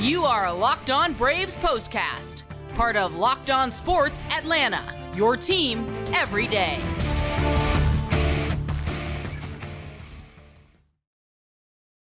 You are a Locked On Braves postcast, part of Locked On Sports Atlanta, your team every day.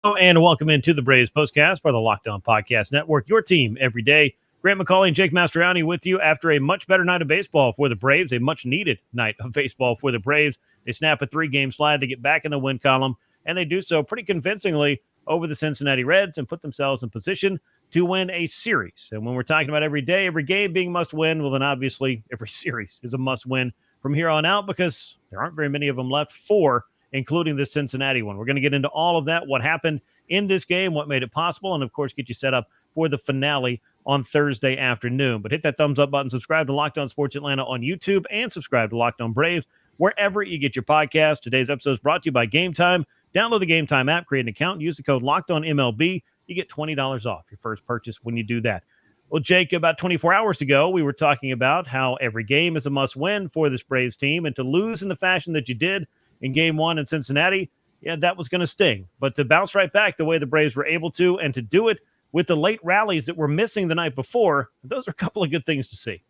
And welcome into the Braves postcast by the Locked On Podcast Network, your team every day. Grant McAuley and Jake Mastroianni with you after a much better night of baseball for the Braves, a much-needed night of baseball for the Braves. They snap a 3-game slide to get back in the win column, and they do so pretty convincingly over the Cincinnati Reds and put themselves in position to win a series. And when we're talking about every day, every game being must-win, well, then obviously every series is a must-win from here on out because there aren't very many of them left, 4, including the Cincinnati one. We're going to get into all of that, what happened in this game, what made it possible, and, of course, get you set up for the finale on Thursday afternoon. But hit that thumbs up button, subscribe to Locked On Sports Atlanta on YouTube, and subscribe to Locked On Braves wherever you get your podcast. Today's episode is brought to you by Game Time. Download the Game Time app, create an account, use the code LOCKEDONMLB. You get $20 off your first purchase when you do that. Well, Jake, about 24 hours ago, we were talking about how every game is a must-win for this Braves team, and to lose in the fashion that you did in Game 1 in Cincinnati, yeah, that was going to sting. But to bounce right back the way the Braves were able to, and to do it with the late rallies that were missing the night before, those are a couple of good things to see.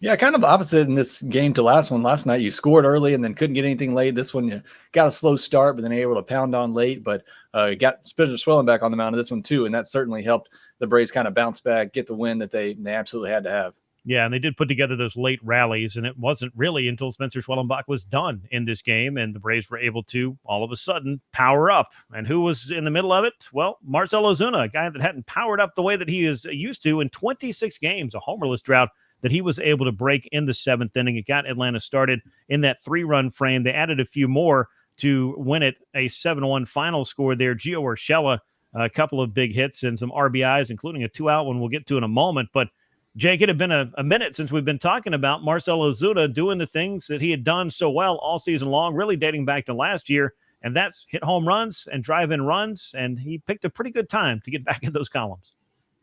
Yeah, kind of opposite in this game to last one. Last night you scored early and then couldn't get anything late. This one you got a slow start, but then able to pound on late. But you got Spencer Schwellenbach on the mound of this one too, and that certainly helped the Braves kind of bounce back, get the win that they absolutely had to have. Yeah, and they did put together those late rallies, and it wasn't really until Spencer Schwellenbach was done in this game, and the Braves were able to, all of a sudden, power up. And who was in the middle of it? Well, Marcell Ozuna, a guy that hadn't powered up the way that he is used to in 26 games, a homerless drought that he was able to break in the 7th inning. It got Atlanta started in that 3-run frame. They added a few more to win it, a 7-1 final score there. Gio Urshela, a couple of big hits and some RBIs, including a 2-out one we'll get to in a moment. But Jake, it had been a minute since we've been talking about Marcell Ozuna doing the things that he had done so well all season long, really dating back to last year, and that's hit home runs and drive-in runs, and he picked a pretty good time to get back in those columns.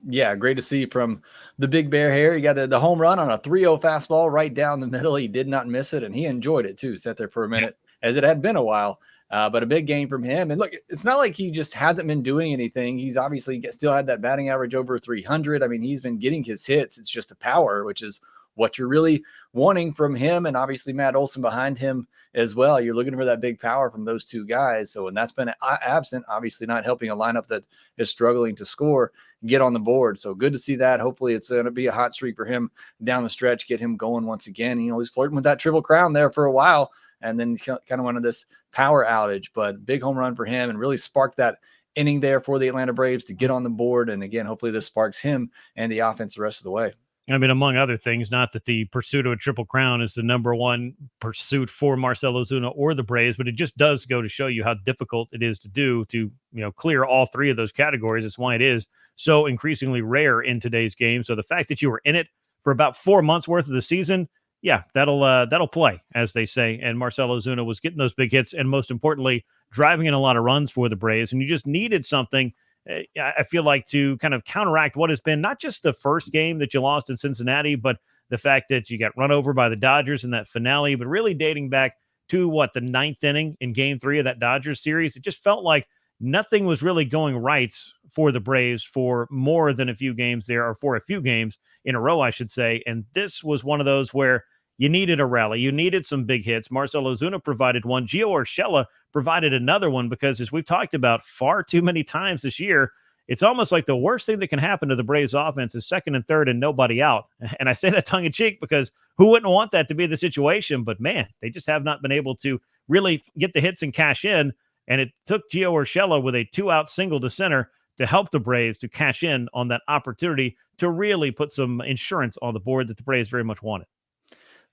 Yeah, great to see from the big bear here. He got the home run on a 3-0 fastball right down the middle. He did not miss it, and he enjoyed it too. Sat there for a minute, as it had been a while. But a big game from him. And look, it's not like he just hasn't been doing anything. He's obviously still had that batting average over 300. I mean, he's been getting his hits. It's just the power, which is what you're really wanting from him. And obviously Matt Olson behind him as well. You're looking for that big power from those two guys. So, and that's been absent, obviously not helping a lineup that is struggling to score, get on the board. So good to see that. Hopefully it's going to be a hot streak for him down the stretch, get him going once again. You know, he's flirting with that Triple Crown there for a while, and then kind of wanted this power outage, but big home run for him and really sparked that inning there for the Atlanta Braves to get on the board. And again, hopefully this sparks him and the offense the rest of the way. I mean, among other things, not that the pursuit of a Triple Crown is the number one pursuit for Marcell Ozuna or the Braves, but it just does go to show you how difficult it is to do to, clear all 3 of those categories. It's why it is so increasingly rare in today's game. So the fact that you were in it for about 4 months worth of the season, yeah, that'll play, as they say. And Marcell Ozuna was getting those big hits and, most importantly, driving in a lot of runs for the Braves. And you just needed something, I feel like, to kind of counteract what has been not just the first game that you lost in Cincinnati, but the fact that you got run over by the Dodgers in that finale, but really dating back to the 9th inning in Game 3 of that Dodgers series. It just felt like nothing was really going right for the Braves for more than a few games there, or for a few games in a row, I should say. And this was one of those where you needed a rally. You needed some big hits. Marcell Ozuna provided one. Gio Urshela provided another one because, as we've talked about far too many times this year, it's almost like the worst thing that can happen to the Braves offense is second and third and nobody out. And I say that tongue-in-cheek because who wouldn't want that to be the situation? But, man, they just have not been able to really get the hits and cash in. And it took Gio Urshela with a 2-out single to center to help the Braves to cash in on that opportunity to really put some insurance on the board that the Braves very much wanted.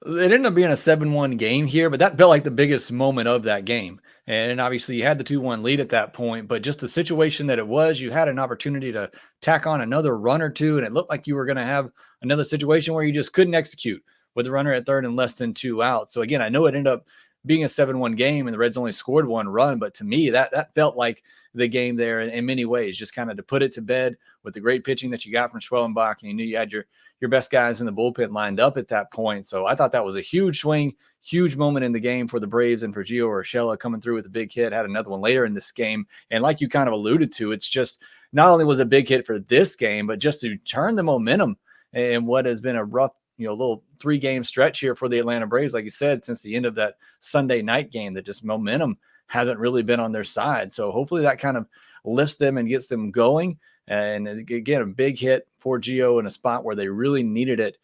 It ended up being a 7-1 game here, but that felt like the biggest moment of that game. And obviously you had the 2-1 lead at that point, but just the situation that it was, you had an opportunity to tack on another run or two, and it looked like you were going to have another situation where you just couldn't execute with the runner at third and less than 2 outs. So again, I know it ended up being a 7-1 game and the Reds only scored 1 run, but to me that felt like the game there in many ways, just kind of to put it to bed with the great pitching that you got from Schwellenbach, and you knew you had your best guys in the bullpen lined up at that point. So I thought that was a huge swing, huge moment in the game for the Braves and for Gio Urshela coming through with a big hit, had another one later in this game. And like you kind of alluded to, it's just not only was a big hit for this game, but just to turn the momentum in what has been a rough, little 3-game stretch here for the Atlanta Braves, like you said, since the end of that Sunday night game, that just momentum hasn't really been on their side. So hopefully that kind of lifts them and gets them going. And again, a big hit for Gio in a spot where they really needed it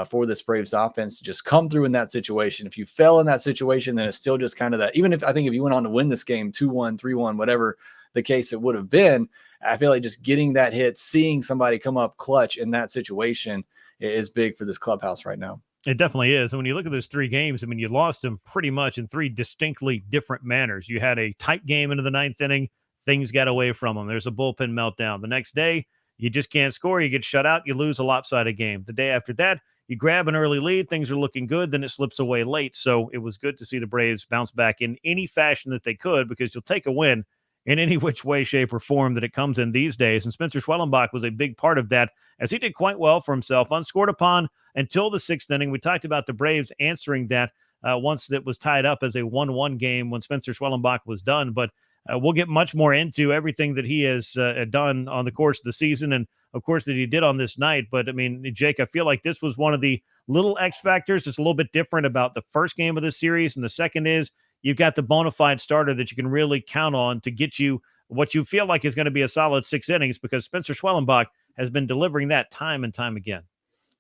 for this Braves offense to just come through in that situation. If you fell in that situation, then it's still just kind of that. Even if I think if you went on to win this game 2-1, 3-1, whatever the case it would have been, I feel like just getting that hit, seeing somebody come up clutch in that situation is big for this clubhouse right now. It definitely is. And when you look at those 3 games, I mean, you lost them pretty much in 3 distinctly different manners. You had a tight game into the 9th inning. Things got away from them. There's a bullpen meltdown. The next day, you just can't score. You get shut out. You lose a lopsided game. The day after that, you grab an early lead. Things are looking good. Then it slips away late. So it was good to see the Braves bounce back in any fashion that they could, because you'll take a win in any which way, shape, or form that it comes in these days. And Spencer Schwellenbach was a big part of that, as he did quite well for himself, unscored upon until the 6th inning. We talked about the Braves answering that once it was tied up as a 1-1 game when Spencer Schwellenbach was done. But we'll get much more into everything that he has done on the course of the season, and of course that he did on this night. But I mean, Jake, I feel like this was one of the little X factors. It's a little bit different about the first game of the series. And the second is you've got the bona fide starter that you can really count on to get you what you feel like is going to be a solid 6 innings, because Spencer Schwellenbach has been delivering that time and time again.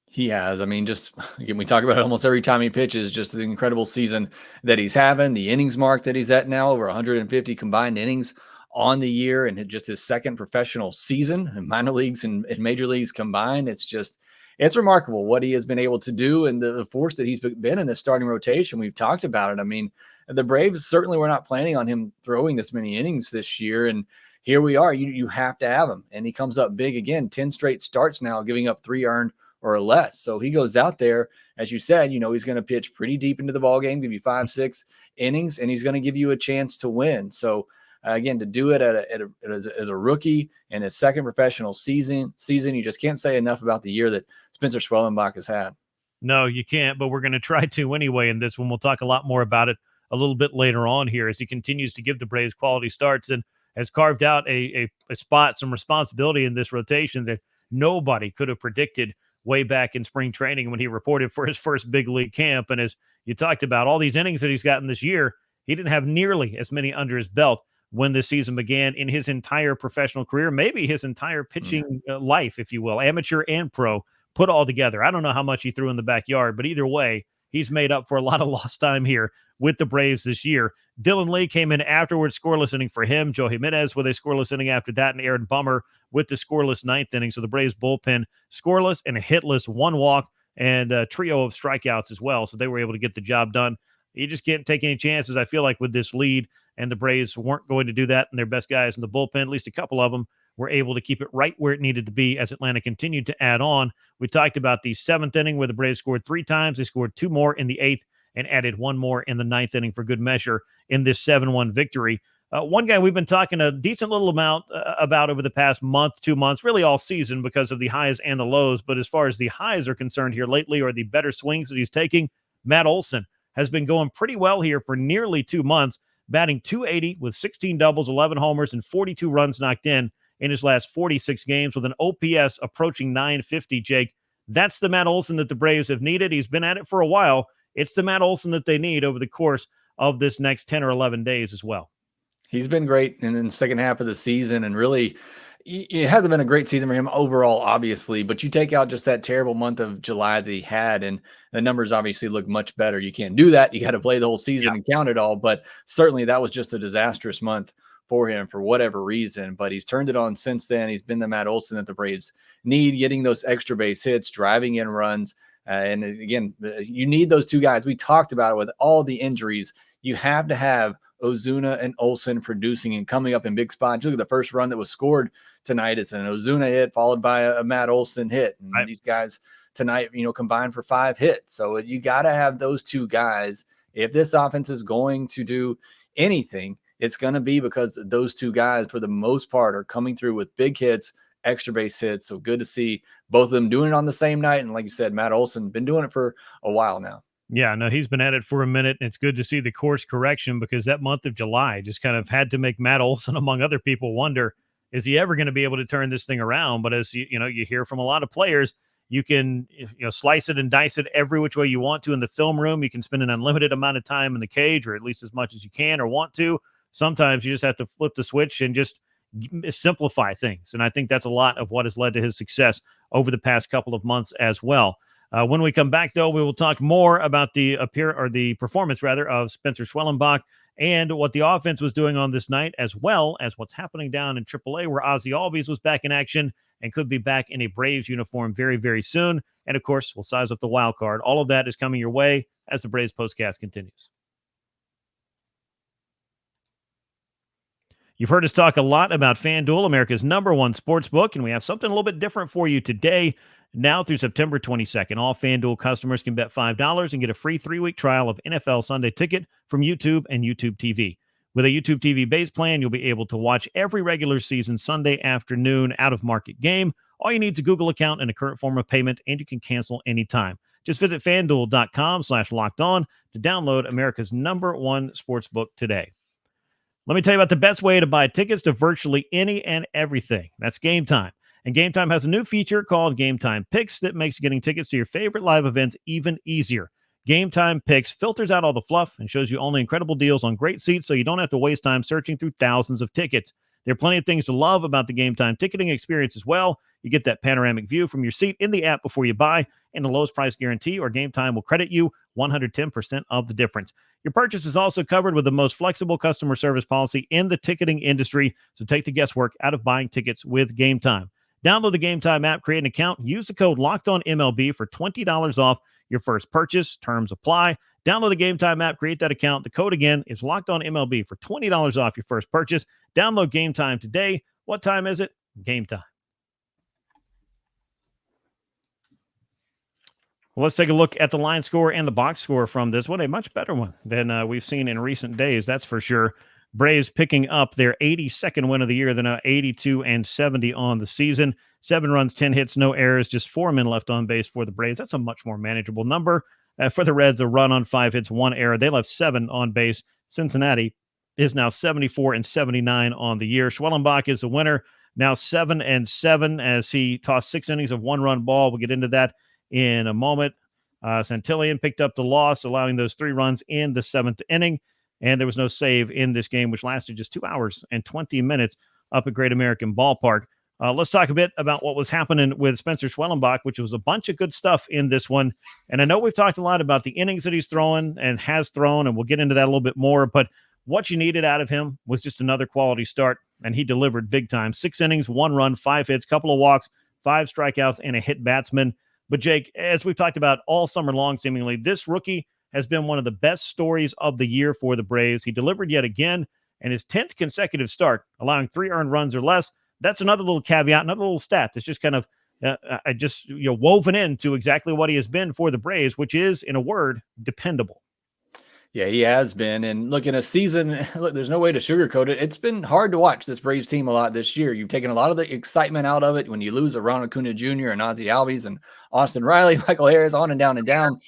He has. I mean, just again, we talk about it almost every time he pitches, just the incredible season that he's having, the innings mark that he's at now, over 150 combined innings on the year, and just his second professional season in minor leagues and major leagues combined. It's remarkable what he has been able to do, and the force that he's been in the starting rotation. We've talked about it. I mean, the Braves certainly were not planning on him throwing this many innings this year, and here we are. You have to have him, and he comes up big again. 10 straight starts now, giving up 3 earned or less. So he goes out there, as you said, he's going to pitch pretty deep into the ball game, give you 5-6 innings, and he's going to give you a chance to win. So again, to do it as a rookie in his second professional season, you just can't say enough about the year that Spencer Schwellenbach has had. No, you can't, but we're going to try to anyway in this one. We'll talk a lot more about it a little bit later on here as he continues to give the Braves quality starts and has carved out a spot, some responsibility in this rotation that nobody could have predicted way back in spring training when he reported for his first big league camp. And as you talked about all these innings that he's gotten this year, he didn't have nearly as many under his belt when this season began in his entire professional career, maybe his entire pitching life, if you will, amateur and pro put all together. I don't know how much he threw in the backyard, but either way, he's made up for a lot of lost time here with the Braves this year. Dylan Lee came in afterwards, scoreless inning for him. Joe Jimenez with a scoreless inning after that, and Aaron Bummer with the scoreless 9th inning. So the Braves bullpen scoreless and a hitless, 1 walk, and a trio of strikeouts as well. So they were able to get the job done. You just can't take any chances, I feel like, with this lead, and the Braves weren't going to do that, and their best guys in the bullpen, at least a couple of them, were able to keep it right where it needed to be as Atlanta continued to add on. We talked about the 7th inning where the Braves scored 3 times. They scored 2 more in the 8th and added 1 more in the 9th inning for good measure in this 7-1 victory. One guy we've been talking a decent little amount about over the past month, 2 months, really all season because of the highs and the lows. But as far as the highs are concerned here lately, or the better swings that he's taking, Matt Olson has been going pretty well here for nearly 2 months, batting .280 with 16 doubles, 11 homers, and 42 runs knocked in his last 46 games with an OPS approaching .950, Jake. That's the Matt Olson that the Braves have needed. He's been at it for a while. It's the Matt Olson that they need over the course of this next 10 or 11 days as well. He's been great in the second half of the season, and really it hasn't been a great season for him overall, obviously, but you take out just that terrible month of July that he had, and the numbers obviously look much better. You can't do that. You got to play the whole season and count it all, but certainly that was just a disastrous month for him for whatever reason, but he's turned it on since then. He's been the Matt Olson that the Braves need, getting those extra base hits, driving in runs. And again, you need those 2 guys. We talked about it with all the injuries. You have to have Ozuna and Olson producing and coming up in big spots. Look at the first run that was scored tonight. It's an Ozuna hit followed by a Matt Olson hit. And these guys tonight, combined for 5 hits. So you got to have those 2 guys. If this offense is going to do anything, it's going to be because those 2 guys, for the most part, are coming through with big hits, extra base hits. So good to see both of them doing it on the same night. And like you said, Matt Olson been doing it for a while now. Yeah, no, he's been at it for a minute, and it's good to see the course correction because that month of July just kind of had to make Matt Olson, among other people, wonder, is he ever going to be able to turn this thing around? But as you hear from a lot of players, you can slice it and dice it every which way you want to in the film room. You can spend an unlimited amount of time in the cage, or at least as much as you can or want to. Sometimes you just have to flip the switch and just simplify things. And I think that's a lot of what has led to his success over the past couple of months as well. When we come back, though, we will talk more about the performance of Spencer Schwellenbach and what the offense was doing on this night, as well as what's happening down in AAA, where Ozzie Albies was back in action and could be back in a Braves uniform very, very soon. And of course, we'll size up the wild card. All of that is coming your way as the Braves postcast continues. You've heard us talk a lot about FanDuel, America's #1 sports book, and we have something a little bit different for you today. Now through September 22nd, all FanDuel customers can bet $5 and get a free 3-week trial of NFL Sunday Ticket from YouTube and YouTube TV. With a YouTube TV base plan, you'll be able to watch every regular season Sunday afternoon out-of-market game. All you need is a Google account and a current form of payment, and you can cancel anytime. Just visit FanDuel.com/lockedon to download America's #1 sportsbook today. Let me tell you about the best way to buy tickets to virtually any and everything. That's Game Time. And Game Time has a new feature called Game Time Picks that makes getting tickets to your favorite live events even easier. Game Time Picks filters out all the fluff and shows you only incredible deals on great seats so you don't have to waste time searching through thousands of tickets. There are plenty of things to love about the Game Time ticketing experience as well. You get that panoramic view from your seat in the app before you buy, and the lowest price guarantee, or Game Time will credit you 110% of the difference. Your purchase is also covered with the most flexible customer service policy in the ticketing industry, so take the guesswork out of buying tickets with Game Time. Download the Game Time app, create an account, use the code LOCKEDONMLB for $20 off your first purchase. Terms apply. Download the Game Time app, create that account. The code again is LOCKEDONMLB for $20 off your first purchase. Download Game Time today. What time is it? Game time. Well, let's take a look at the line score and the box score from this one. A much better one than we've seen in recent days, that's for sure. Braves picking up their 82nd win of the year. They're now 82-70 on the season. 7 runs, 10 hits, no errors, just 4 men left on base for the Braves. That's a much more manageable number. For the Reds, a run on 5 hits, 1 error. They left 7 on base. Cincinnati is now 74-79 on the year. Schwellenbach is the winner, now 7-7 as he tossed 6 innings of 1-run ball. We'll get into that in a moment. Santillan picked up the loss, allowing those 3 runs in the 7th inning, and there was no save in this game, which lasted just 2 hours and 20 minutes up at Great American Ballpark. Let's talk a bit about what was happening with Spencer Schwellenbach, which was a bunch of good stuff in this one. And I know we've talked a lot about the innings that he's throwing and has thrown, and we'll get into that a little bit more, but what you needed out of him was just another quality start, and he delivered big time. 6 innings, 1 run, 5 hits, couple of walks, 5 strikeouts, and a hit batsman. But, Jake, as we've talked about all summer long, seemingly, this rookie has been one of the best stories of the year for the Braves. He delivered yet again, and his 10th consecutive start, allowing 3 earned runs or less. That's another little caveat, another little stat that's just kind of woven into exactly what he has been for the Braves, which is, in a word, dependable. Yeah, he has been. And look, in a season, look, there's no way to sugarcoat it. It's been hard to watch this Braves team a lot this year. You've taken a lot of the excitement out of it when you lose a Ronald Acuna Jr. and Ozzie Albies and Austin Riley, Michael Harris, on and down and down.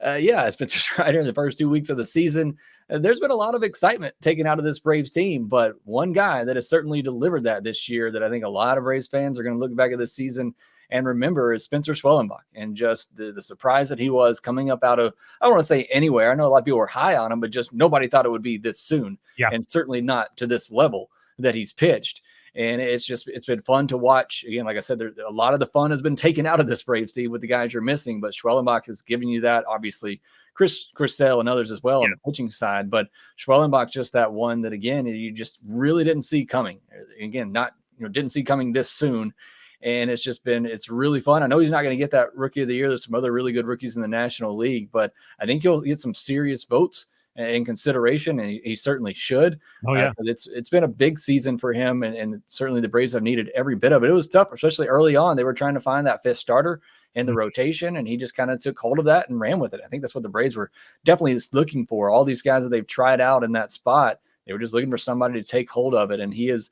Spencer Strider in the first 2 weeks of the season. There's been a lot of excitement taken out of this Braves team, but one guy that has certainly delivered that this year that I think a lot of Braves fans are going to look back at this season and remember is Spencer Schwellenbach, and just the surprise that he was coming up out of, I don't want to say anywhere. I know a lot of people were high on him, but just nobody thought it would be this soon. Yeah. And certainly not to this level that he's pitched. And it's been fun to watch. Again, like I said, a lot of the fun has been taken out of this Braves team with the guys you're missing, but Schwellenbach has given you that. Obviously, Chris Sale and others as well on the pitching side, but Schwellenbach just that one that, again, you just really didn't see coming. Again, didn't see coming this soon. And it's really fun. I know he's not going to get that Rookie of the Year. There's some other really good rookies in the National League, but I think he'll get some serious votes in consideration, and he certainly should. Oh, yeah. It's been a big season for him, and certainly the Braves have needed every bit of it. It was tough, especially early on. They were trying to find that 5th starter in the rotation, and he just kind of took hold of that and ran with it. I think that's what the Braves were definitely looking for. All these guys that they've tried out in that spot They were just looking for somebody to take hold of it, and he has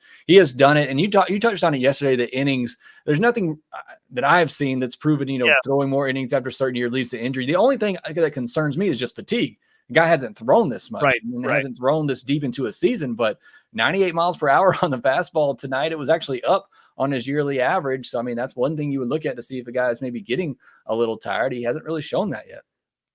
done it. And you touched on it yesterday. The innings, there's nothing that I have seen that's proven, throwing more innings after a certain year leads to injury. The only thing that concerns me is just fatigue. The guy hasn't thrown this much, hasn't thrown this deep into a season, but 98 miles per hour on the fastball tonight. It was actually up on his yearly average. So, I mean, that's one thing you would look at to see if a guy is maybe getting a little tired. He hasn't really shown that yet.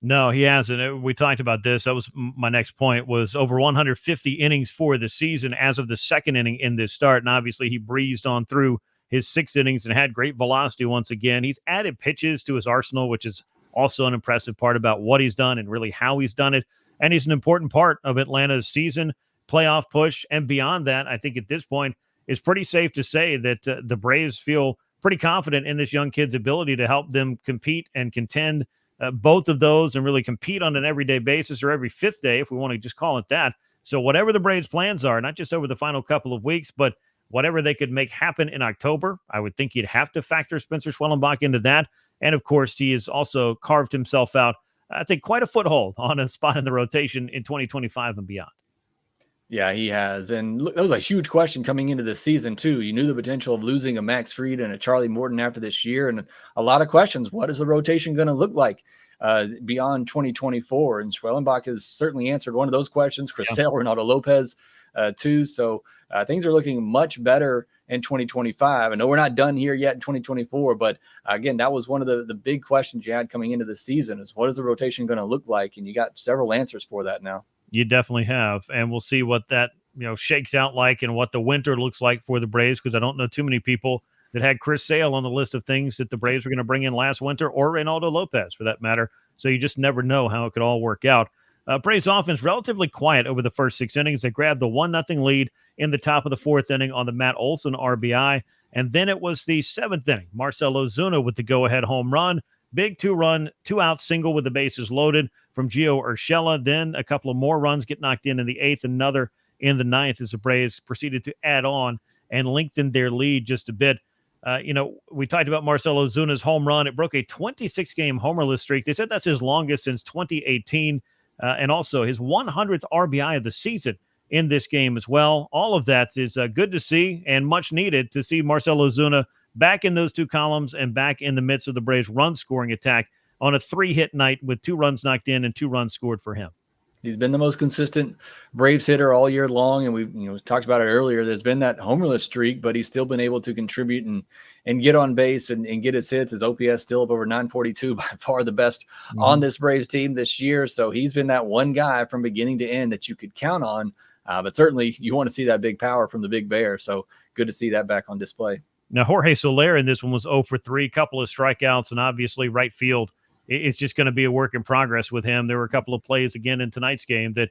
No, he hasn't. We talked about this. That was my next point, was over 150 innings for the season as of the second inning in this start. And obviously he breezed on through his 6 innings and had great velocity once again. He's added pitches to his arsenal, which is also an impressive part about what he's done and really how he's done it. And he's an important part of Atlanta's season, playoff push. And beyond that, I think at this point, it's pretty safe to say that the Braves feel pretty confident in this young kid's ability to help them compete and contend both of those and really compete on an everyday basis, or every 5th day, if we want to just call it that. So whatever the Braves' plans are, not just over the final couple of weeks, but whatever they could make happen in October, I would think you'd have to factor Spencer Schwellenbach into that. And of course, he has also carved himself out, I think, quite a foothold on a spot in the rotation in 2025 and beyond. Yeah, he has. And look, that was a huge question coming into this season, too. You knew the potential of losing a Max Fried and a Charlie Morton after this year. And a lot of questions. What is the rotation going to look like beyond 2024? And Schwellenbach has certainly answered one of those questions. Chris Sale, Ronaldo Lopez, too. So things are looking much better in 2025. I know we're not done here yet in 2024, but again, that was one of the big questions you had coming into the season, is what is the rotation going to look like? And you got several answers for that now. You definitely have, and we'll see what that shakes out like and what the winter looks like for the Braves, because I don't know too many people that had Chris Sale on the list of things that the Braves were going to bring in last winter, or Ronaldo Lopez for that matter. So you just never know how it could all work out. Braves offense relatively quiet over the first 6 innings. They grabbed the 1-0 lead in the top of the 4th inning on the Matt Olson RBI, and then it was the 7th inning. Marcell Ozuna with the go-ahead home run. Big 2-run, 2-out single with the bases loaded from Gio Urshela. Then a couple of more runs get knocked in the 8th, another in the 9th, as the Braves proceeded to add on and lengthen their lead just a bit. We talked about Marcell Ozuna's home run. It broke a 26-game homerless streak. They said that's his longest since 2018, and also his 100th RBI of the season in this game as well. All of that is good to see and much needed to see Marcell Ozuna back in those 2 columns and back in the midst of the Braves' run-scoring attack on a 3-hit night with 2 runs knocked in and 2 runs scored for him. He's been the most consistent Braves hitter all year long, and we talked about it earlier. There's been that homerless streak, but he's still been able to contribute and get on base and get his hits. His OPS still up over 942, by far the best on this Braves team this year. So he's been that one guy from beginning to end that you could count on. But certainly you want to see that big power from the Big Bear. So good to see that back on display. Now, Jorge Soler in this one was 0 for 3, couple of strikeouts, and obviously right field is just going to be a work in progress with him. There were a couple of plays again in tonight's game that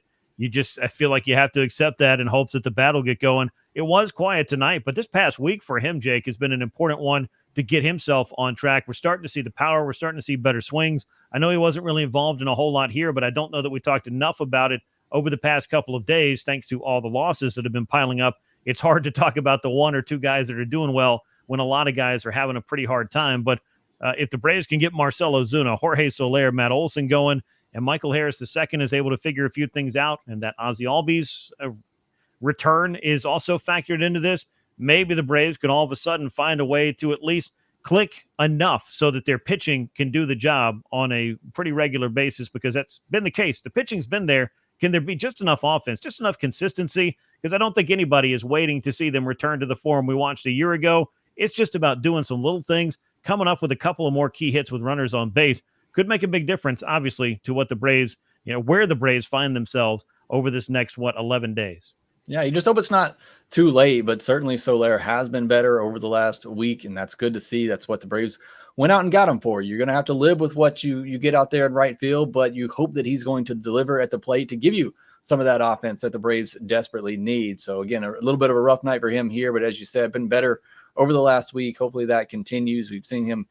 I feel like you have to accept that in hopes that the bat will get going. It was quiet tonight, but this past week for him, Jake, has been an important one to get himself on track. We're starting to see the power. We're starting to see better swings. I know he wasn't really involved in a whole lot here, but I don't know that we talked enough about it over the past couple of days, thanks to all the losses that have been piling up. It's hard to talk about the 1 or 2 guys that are doing well when a lot of guys are having a pretty hard time. But if the Braves can get Marcell Ozuna, Jorge Soler, Matt Olson going, and Michael Harris II is able to figure a few things out, and that Ozzie Albies return is also factored into this, maybe the Braves can all of a sudden find a way to at least click enough so that their pitching can do the job on a pretty regular basis, because that's been the case. The pitching's been there. Can there be just enough offense, just enough consistency? Because I don't think anybody is waiting to see them return to the form we watched a year ago. It's just about doing some little things, coming up with a couple of more key hits with runners on base. Could make a big difference, obviously, to what the Braves, where the Braves find themselves over this next, 11 days. Yeah, you just hope it's not too late, but certainly Soler has been better over the last week, and that's good to see. That's what the Braves went out and got him for. You're going to have to live with what you get out there in right field, but you hope that he's going to deliver at the plate to give you some of that offense that the Braves desperately need. So again, a little bit of a rough night for him here, but as you said, been better over the last week. Hopefully that continues. We've seen him,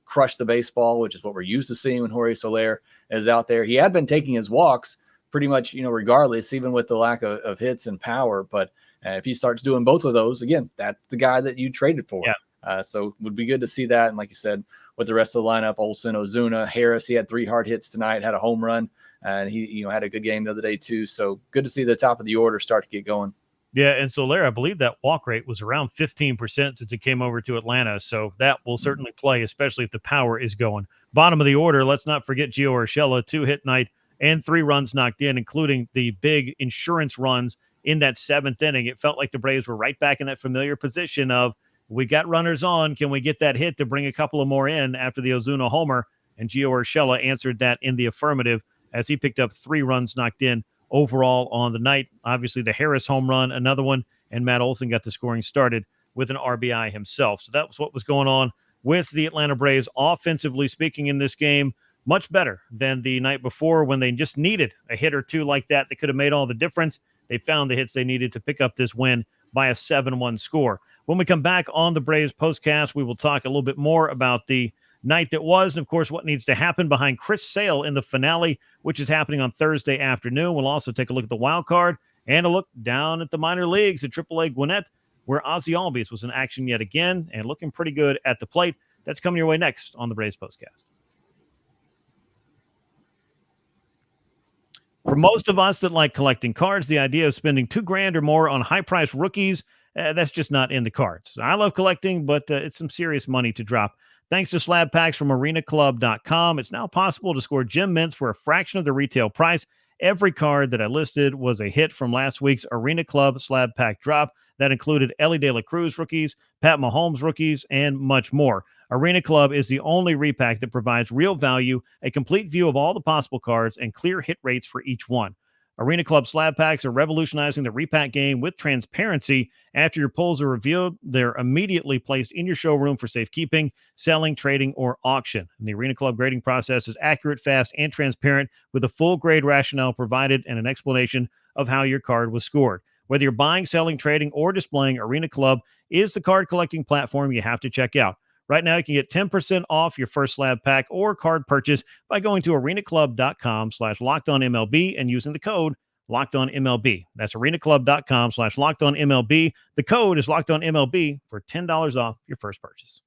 crush the baseball, which is what we're used to seeing when Jorge Soler is out there. He had been taking his walks pretty much, regardless, even with the lack of hits and power. But if he starts doing both of those, again, that's the guy that you traded for. Yeah. So would be good to see that. And like you said, with the rest of the lineup, Olson, Ozuna, Harris, he had 3 hard hits tonight, had a home run. and he had a good game the other day too. So good to see the top of the order start to get going. Yeah, and so Larry, I believe that walk rate was around 15% since it came over to Atlanta. So that will certainly play, especially if the power is going. Bottom of the order, let's not forget Gio Urshela, 2-hit night and 3 runs knocked in, including the big insurance runs in that 7th inning. It felt like the Braves were right back in that familiar position of, we got runners on. Can we get that hit to bring a couple of more in after the Ozuna homer? And Gio Urshela answered that in the affirmative as he picked up 3 runs knocked in overall on the night. Obviously, the Harris home run, another one, and Matt Olson got the scoring started with an RBI himself. So that was what was going on with the Atlanta Braves, offensively speaking, in this game. Much better than the night before when they just needed a hit or two like that that could have made all the difference. They found the hits they needed to pick up this win by a 7-1 score. When we come back on the Braves postcast, we will talk a little bit more about the night that was, and of course what needs to happen behind Chris Sale in the finale, which is happening on Thursday afternoon. We'll also take a look at the wild card and a look down at the minor leagues at AAA Gwinnett, where Ozzie Albies was in action yet again and looking pretty good at the plate. That's coming your way next on the Braves postcast. For most of us that like collecting cards, the idea of spending $2,000 or more on high-priced rookies, that's just not in the cards. I love collecting, but it's some serious money to drop. Thanks to slab packs from arenaclub.com, it's now possible to score gem mints for a fraction of the retail price. Every card that I listed was a hit from last week's Arena Club slab pack drop. That included Ellie De La Cruz rookies, Pat Mahomes rookies, and much more. Arena Club is the only repack that provides real value, a complete view of all the possible cards, and clear hit rates for each one. Arena Club slab packs are revolutionizing the repack game with transparency. After your pulls are revealed, they're immediately placed in your showroom for safekeeping, selling, trading, or auction. And the Arena Club grading process is accurate, fast, and transparent, with a full grade rationale provided and an explanation of how your card was scored. Whether you're buying, selling, trading, or displaying, Arena Club is the card collecting platform you have to check out. Right now, you can get 10% off your first slab pack or card purchase by going to arenaclub.com/lockedonmlb and using the code LockedOnMLB. That's arenaclub.com/lockedonmlb. The code is LockedOnMLB for $10 off your first purchase.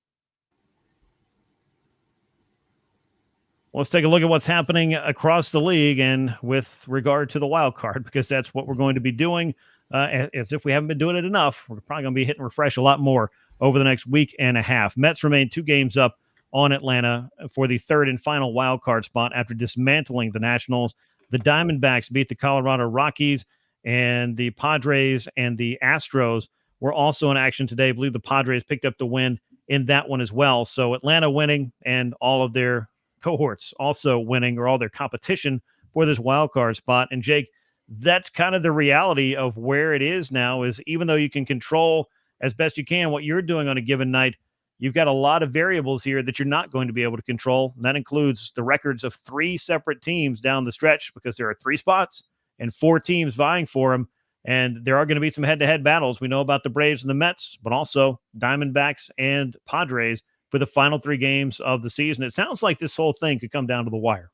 Let's take a look at what's happening across the league and with regard to the wild card, because that's what we're going to be doing. As if we haven't been doing it enough, we're probably going to be hitting refresh a lot more over the next week and a half. Mets remain 2 games up on Atlanta for the 3rd and final wild card spot after dismantling the Nationals. The Diamondbacks beat the Colorado Rockies, and the Padres and the Astros were also in action today. I believe the Padres picked up the win in that one as well. So Atlanta winning, and all of their cohorts also winning, or all their competition for this wild card spot. And Jake, that's kind of the reality of where it is now, is even though you can control as best you can what you're doing on a given night, you've got a lot of variables here that you're not going to be able to control. And that includes the records of 3 separate teams down the stretch, because there are 3 spots and 4 teams vying for them. And there are going to be some head-to-head battles. We know about the Braves and the Mets, but also Diamondbacks and Padres for the final 3 games of the season. It sounds like this whole thing could come down to the wire.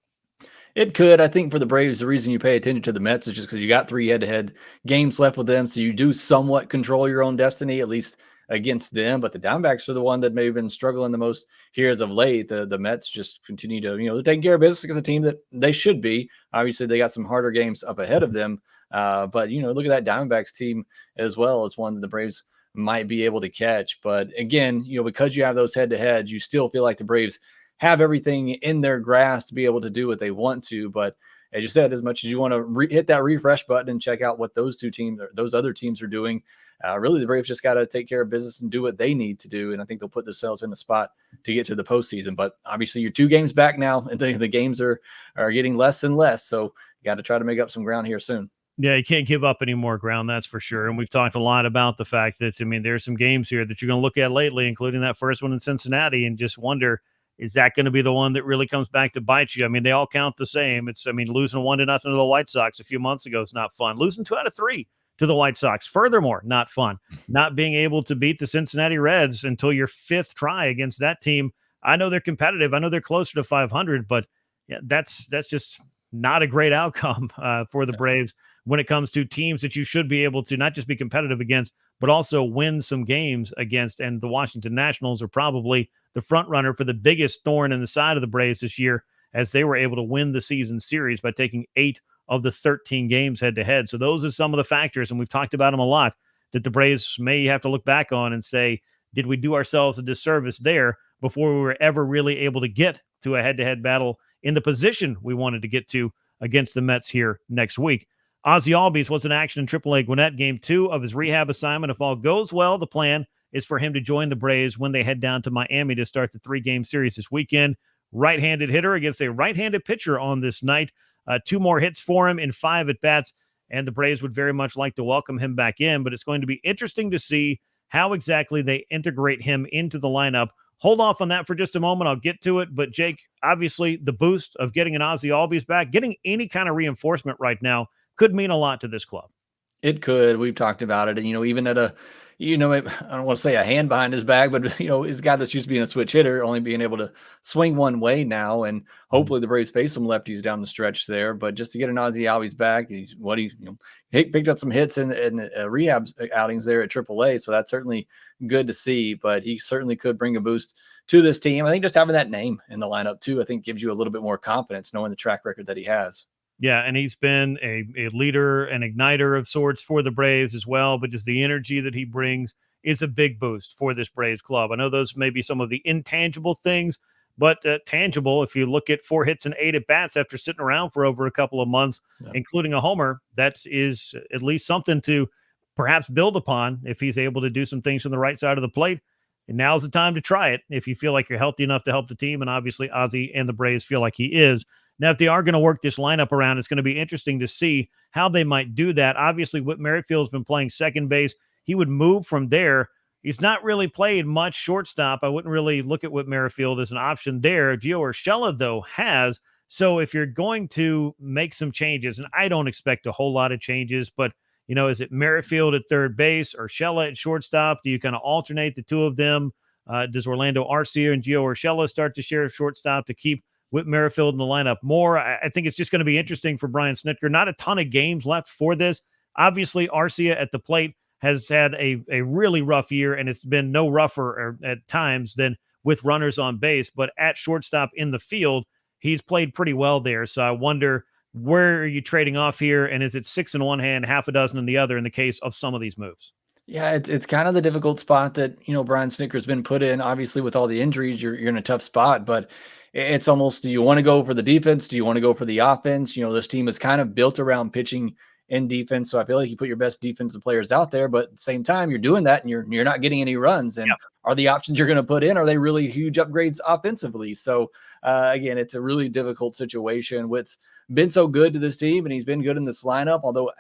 It could. I think for the Braves, the reason you pay attention to the Mets is just because you got 3 head-to-head games left with them. So you do somewhat control your own destiny, at least against them. But the Diamondbacks are the one that may have been struggling the most here as of late. The Mets just continue to, they're taking care of business against a team that they should be. Obviously, they got some harder games up ahead of them. But, look at that Diamondbacks team as well as one that the Braves might be able to catch. But again, because you have those head-to-heads, you still feel like the Braves have everything in their grasp to be able to do what they want to. But as you said, as much as you want to hit that refresh button and check out what those other teams are doing, really the Braves just got to take care of business and do what they need to do. And I think they'll put themselves in a spot to get to the postseason. But obviously you're 2 games back now, and the games are getting less and less. So you got to try to make up some ground here soon. Yeah, you can't give up any more ground, that's for sure. And we've talked a lot about the fact that, there's some games here that you're going to look at lately, including that first one in Cincinnati, and just wonder, is that going to be the one that really comes back to bite you? They all count the same. Losing 1-0 to the White Sox a few months ago is not fun. Losing 2 out of 3 to the White Sox, furthermore, not fun. Not being able to beat the Cincinnati Reds until your 5th try against that team. I know they're competitive. I know they're closer to 500, but yeah, that's just not a great outcome for the Braves when it comes to teams that you should be able to not just be competitive against, but also win some games against. And the Washington Nationals are probably the front runner for the biggest thorn in the side of the Braves this year, as they were able to win the season series by taking 8 of the 13 games head-to-head. So those are some of the factors, and we've talked about them a lot, that the Braves may have to look back on and say, did we do ourselves a disservice there before we were ever really able to get to a head-to-head battle in the position we wanted to get to against the Mets here next week? Ozzie Albies was in action in AAA Gwinnett Game 2 of his rehab assignment. If all goes well, the plan is for him to join the Braves when they head down to Miami to start the 3-game series this weekend. Right-handed hitter against a right-handed pitcher on this night. 2 more hits for him in 5 at-bats, and the Braves would very much like to welcome him back in, but it's going to be interesting to see how exactly they integrate him into the lineup. Hold off on that for just a moment. I'll get to it, but Jake, obviously the boost of getting an Ozzie Albies back, getting any kind of reinforcement right now could mean a lot to this club. It could. We've talked about it. And, even at I don't want to say a hand behind his back, but, he's a guy that's used to being a switch hitter, only being able to swing one way now. And hopefully the Braves face some lefties down the stretch there. But just to get an Ozzie Albies back, he picked up some hits in rehab outings there at AAA. So that's certainly good to see. But he certainly could bring a boost to this team. I think just having that name in the lineup, too, I think gives you a little bit more confidence knowing the track record that he has. Yeah, and he's been a leader, an igniter of sorts for the Braves as well, but just the energy that he brings is a big boost for this Braves club. I know those may be some of the intangible things, but tangible, if you look at 4 hits and 8 at-bats after sitting around for over a couple of months, including a homer, that is at least something to perhaps build upon if he's able to do some things from the right side of the plate. And now's the time to try it if you feel like you're healthy enough to help the team, and obviously Ozzie and the Braves feel like he is. Now, if they are going to work this lineup around, it's going to be interesting to see how they might do that. Obviously, Whit Merrifield's been playing second base. He would move from there. He's not really played much shortstop. I wouldn't really look at Whit Merrifield as an option there. Gio Urshela, though, has. So if you're going to make some changes, and I don't expect a whole lot of changes, but, is it Merrifield at third base or Urshela at shortstop? Do you kind of alternate the two of them? Does Orlando Arcia and Gio Urshela start to share shortstop to keep Whit Merrifield in the lineup more? I think it's just going to be interesting for Brian Snitker. Not a ton of games left for this. Obviously, Arcia at the plate has had a really rough year, and it's been no rougher at times than with runners on base. But at shortstop in the field, he's played pretty well there. So I wonder, where are you trading off here? And is it 6 in one hand, half a dozen in the other in the case of some of these moves? Yeah, it's kind of the difficult spot that, Brian Snitker's been put in. Obviously, with all the injuries, you're in a tough spot, but it's almost, do you want to go for the defense? Do you want to go for the offense? This team is kind of built around pitching and defense. So I feel like you put your best defensive players out there, but at the same time, you're doing that and you're not getting any runs. And are the options you're going to put in, are they really huge upgrades offensively? So again, it's a really difficult situation. Whit's been so good to this team, and he's been good in this lineup, although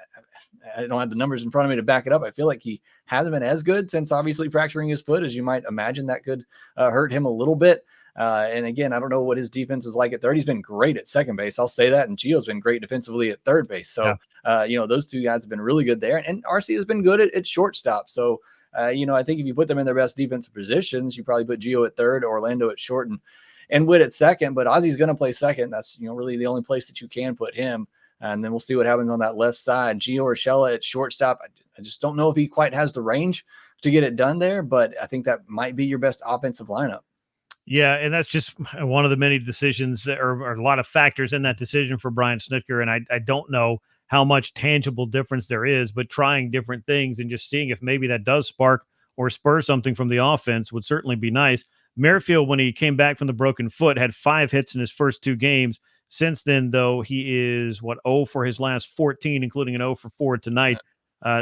I don't have the numbers in front of me to back it up. I feel like he hasn't been as good since obviously fracturing his foot, as you might imagine. That could hurt him a little bit. And again, I don't know what his defense is like at third. He's been great at second base, I'll say that. And Gio's been great defensively at third base. So, those two guys have been really good there. And Arcia has been good at shortstop. So, I think if you put them in their best defensive positions, you probably put Gio at third, Orlando at short, and Whit at second. But Ozzie's going to play second. That's, really the only place that you can put him. And then we'll see what happens on that left side. Gio Urshela at shortstop. I just don't know if he quite has the range to get it done there, but I think that might be your best offensive lineup. Yeah, and that's just one of the many decisions, or a lot of factors in that decision for Brian Snitker. And I don't know how much tangible difference there is, but trying different things and just seeing if maybe that does spark or spur something from the offense would certainly be nice. Merrifield, when he came back from the broken foot, had 5 hits in his first 2 games. Since then, though, he is 0 for his last 14, including an 0 for 4 tonight.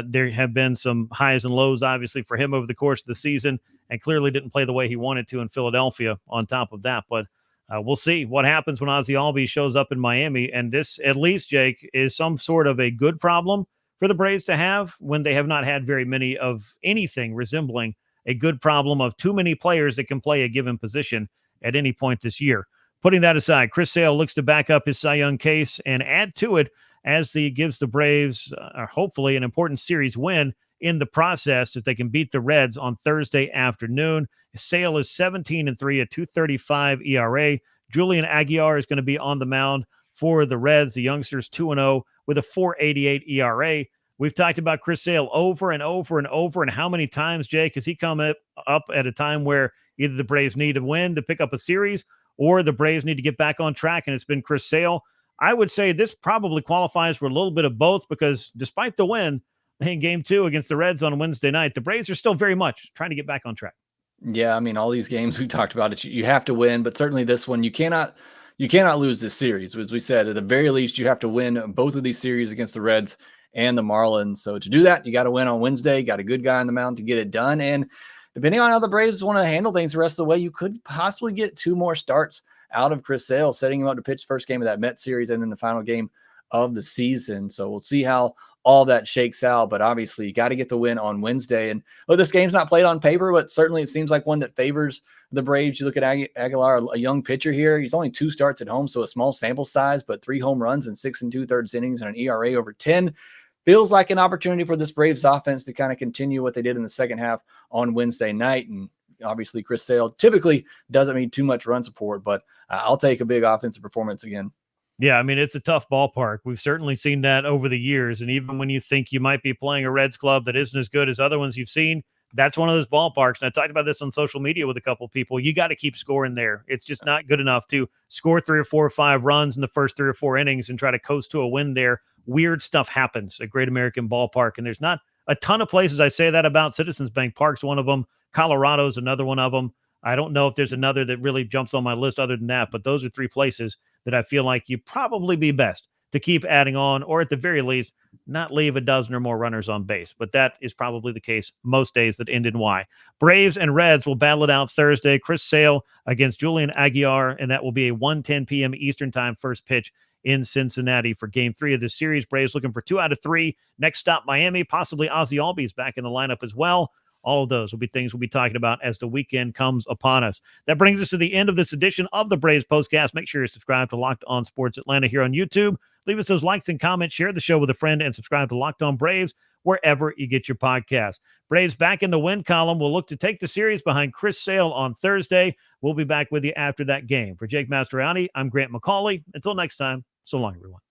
There have been some highs and lows, obviously, for him over the course of the season, and clearly didn't play the way he wanted to in Philadelphia on top of that. But we'll see what happens when Ozzie Albies shows up in Miami. And this, at least, Jake, is some sort of a good problem for the Braves to have when they have not had very many of anything resembling a good problem of too many players that can play a given position at any point this year. Putting that aside, Chris Sale looks to back up his Cy Young case and add to it as he gives the Braves hopefully an important series win in the process if they can beat the Reds on Thursday afternoon. Sale is 17-3, a 2.35 ERA. Julian Aguilar is going to be on the mound for the Reds. The youngsters 2-0 with a 4.88 ERA. We've talked about Chris Sale over and over and over, and how many times, Jake, has he come up at a time where either the Braves need a win to pick up a series, or the Braves need to get back on track, and it's been Chris Sale. I would say this probably qualifies for a little bit of both, because despite the win in Game 2 against the Reds on Wednesday night, the Braves are still very much trying to get back on track. Yeah, I mean, all these games we talked about, you have to win, but certainly this one, you cannot lose this series. As we said, at the very least, you have to win both of these series against the Reds and the Marlins. So to do that, you got to win on Wednesday. Got a good guy on the mound to get it done. And depending on how the Braves want to handle things the rest of the way, you could possibly get 2 more starts out of Chris Sale, setting him up to pitch the first game of that Mets series and then the final game of the season. So we'll see how all that shakes out, but obviously you got to get the win on Wednesday. And this game's not played on paper, but certainly it seems like one that favors the Braves. You look at Aguilar, a young pitcher here. He's only 2 starts at home, so a small sample size, but 3 home runs in 6 2/3 innings and an ERA over 10. Feels like an opportunity for this Braves offense to kind of continue what they did in the second half on Wednesday night. And obviously Chris Sale typically doesn't need too much run support, but I'll take a big offensive performance again. Yeah, I mean, it's a tough ballpark. We've certainly seen that over the years. And even when you think you might be playing a Reds club that isn't as good as other ones you've seen, that's one of those ballparks. And I talked about this on social media with a couple of people. You got to keep scoring there. It's just not good enough to score 3 or 4 or 5 runs in the first 3 or 4 innings and try to coast to a win there. Weird stuff happens at Great American Ballpark. And there's not a ton of places I say that about. Citizens Bank Park's one of them. Colorado's another one of them. I don't know if there's another that really jumps on my list other than that, but those are 3 places that I feel like you probably be best to keep adding on, or at the very least, not leave a dozen or more runners on base. But that is probably the case most days that end in Y. Braves and Reds will battle it out Thursday. Chris Sale against Julian Aguilar, and that will be a 1:10 p.m. Eastern time first pitch in Cincinnati for Game 3 of this series. Braves looking for 2 out of 3. Next stop, Miami, possibly Ozzie Albies back in the lineup as well. All of those will be things we'll be talking about as the weekend comes upon us. That brings us to the end of this edition of the Braves Postcast. Make sure you're subscribed to Locked On Sports Atlanta here on YouTube. Leave us those likes and comments. Share the show with a friend and subscribe to Locked On Braves wherever you get your podcast. Braves back in the win column. We'll look to take the series behind Chris Sale on Thursday. We'll be back with you after that game. For Jake Mastroianni, I'm Grant McAuley. Until next time, so long, everyone.